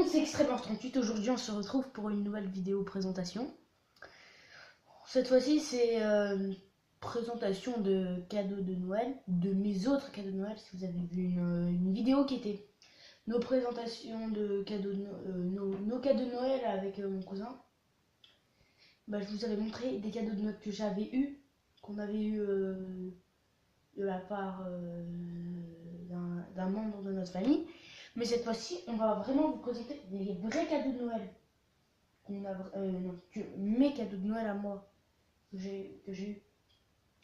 monde, c'est Extremers38. Aujourd'hui, on se retrouve pour une nouvelle vidéo présentation. Cette fois-ci, c'est une présentation de cadeaux de Noël, de mes autres cadeaux de Noël. Si vous avez vu une vidéo qui était nos présentations de cadeaux, nos cadeaux de Noël avec mon cousin, je vous avais montré des cadeaux de Noël que j'avais eu, qu'on avait eu de la part d'un membre de notre famille. Mais cette fois-ci, on va vraiment vous présenter des vrais cadeaux de Noël. Mes cadeaux de Noël à moi, que j'ai eu.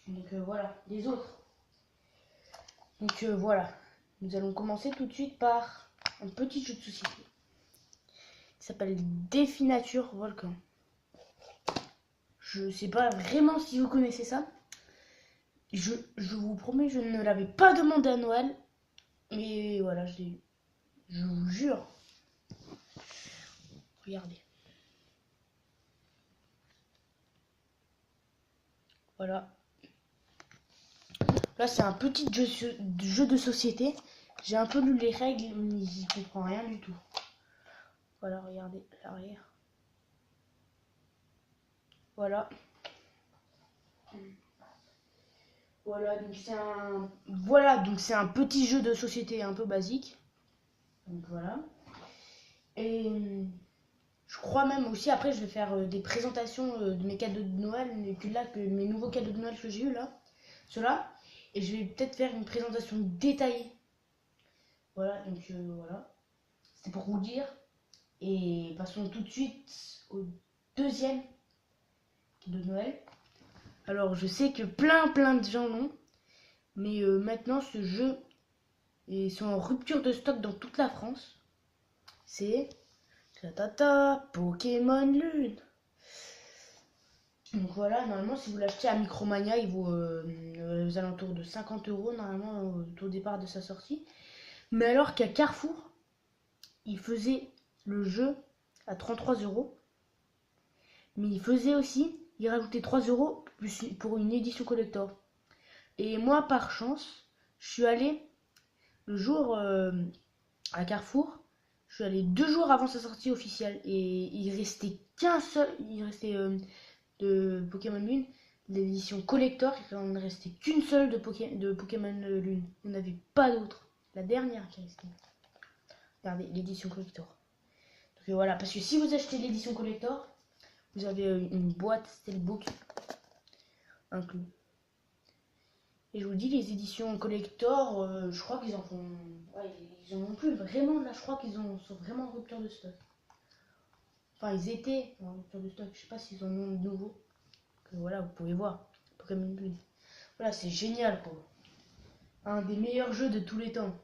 Donc voilà, les autres. Donc voilà, nous allons commencer tout de suite par un petit jeu de société qui s'appelle Défi Nature Volcan. Je sais pas vraiment si vous connaissez ça. Je vous promets, je ne l'avais pas demandé à Noël. Mais voilà, je l'ai eu. Je vous jure. Regardez. Voilà. Là, c'est un petit jeu de société. J'ai un peu lu les règles, mais j'y comprends rien du tout. Voilà, regardez l'arrière. Voilà. Voilà, donc c'est un petit jeu de société un peu basique. Donc voilà. Et je crois même aussi, après, je vais faire des présentations de mes cadeaux de Noël, mes nouveaux cadeaux de Noël que j'ai eu là. Ceux-là. Et je vais peut-être faire une présentation détaillée. Voilà, donc voilà. C'était pour vous dire. Et passons tout de suite au deuxième de Noël. Alors, je sais que plein de gens l'ont. Mais maintenant, ce jeu est en rupture de stock dans toute la France. C'est Pokémon Lune. Donc voilà, normalement, si vous l'achetez à Micromania, il vaut aux alentours de 50 € normalement au départ de sa sortie. Mais alors qu'à Carrefour, il faisait le jeu à 33 €. Mais il rajoutait 3 € pour une édition collector. Et moi, par chance, je suis allé le jour à Carrefour. Je suis allé 2 jours avant sa sortie officielle. Et il restait qu'un seul. Il restait de Pokémon Lune, l'édition collector. Il ne restait qu'une seule de Pokémon Lune. Il n'y en avait pas d'autre. La dernière qui restait. Regardez, l'édition collector. Donc voilà, parce que si vous achetez l'édition collector, vous avez une boîte Steelbook inclus. Et je vous dis, les éditions collector, je crois qu'ils en font... Ouais, ils en ont plus vraiment, là je crois qu'ils sont vraiment en rupture de stock. Enfin, ils étaient en rupture de stock, je sais pas s'ils en ont de nouveau. Donc, voilà, vous pouvez voir. Pokémon Blue. Voilà, c'est génial quoi. Un des meilleurs jeux de tous les temps.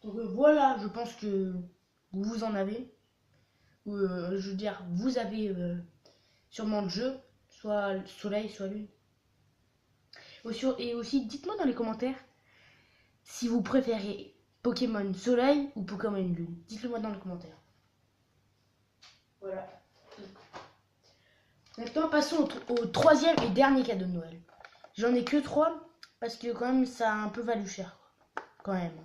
Donc voilà, je pense que vous en avez. Je veux dire, vous avez sûrement le jeu, soit soleil, soit lune. Et aussi, dites-moi dans les commentaires si vous préférez Pokémon Soleil ou Pokémon Lune. Dites-le moi dans les commentaires. Voilà. Maintenant, passons au troisième et dernier cadeau de Noël. J'en ai que 3 parce que quand même ça a un peu valu cher. Quand même.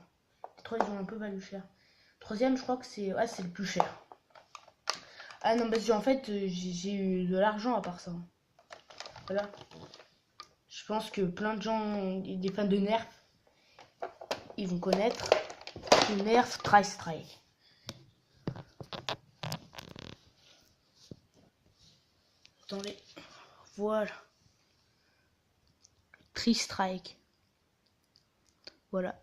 Les 3 ils ont un peu valu cher. Troisième, je crois que c'est le plus cher. Ah non, parce qu'en fait, j'ai eu de l'argent à part ça. Voilà. Je pense que plein de gens, des fans de Nerf, ils vont connaître le Nerf Tri-Strike. Attendez, voilà. Tri-Strike. Voilà.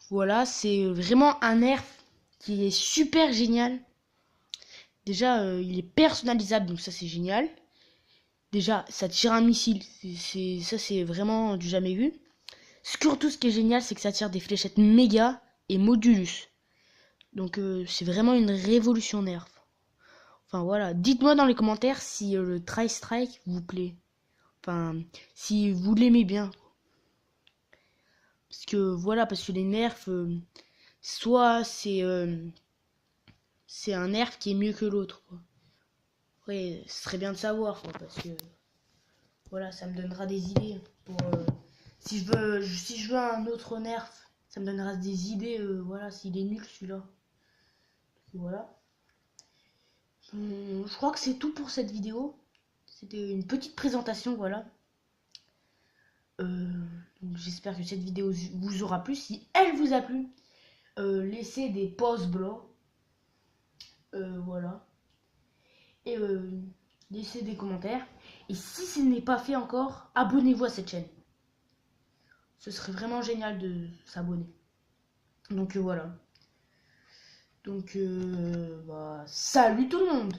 Voilà, c'est vraiment un Nerf qui est super génial. Déjà, il est personnalisable, donc ça c'est génial. Déjà, ça tire un missile, ça c'est vraiment du jamais vu. Surtout, ce qui est génial, c'est que ça tire des fléchettes méga et modulus. Donc c'est vraiment une révolution Nerf. Enfin voilà, dites-moi dans les commentaires si le Tri-Strike vous plaît. Enfin, si vous l'aimez bien. Parce que voilà, parce que les Nerfs, soit c'est un Nerf qui est mieux que l'autre. Ouais, ce serait bien de savoir, quoi, parce que voilà, ça me donnera des idées pour si je veux un autre Nerf, Ça me donnera des idées, voilà, s'il est nul celui-là. Voilà. Je crois que c'est tout pour cette vidéo. C'était une petite présentation, voilà. Donc j'espère que cette vidéo vous aura plu. Si elle vous a plu, laissez des pouces bleus. Voilà. Et laissez des commentaires. Et si ce n'est pas fait encore, abonnez-vous à cette chaîne. Ce serait vraiment génial de s'abonner. Donc voilà. Donc, salut tout le monde!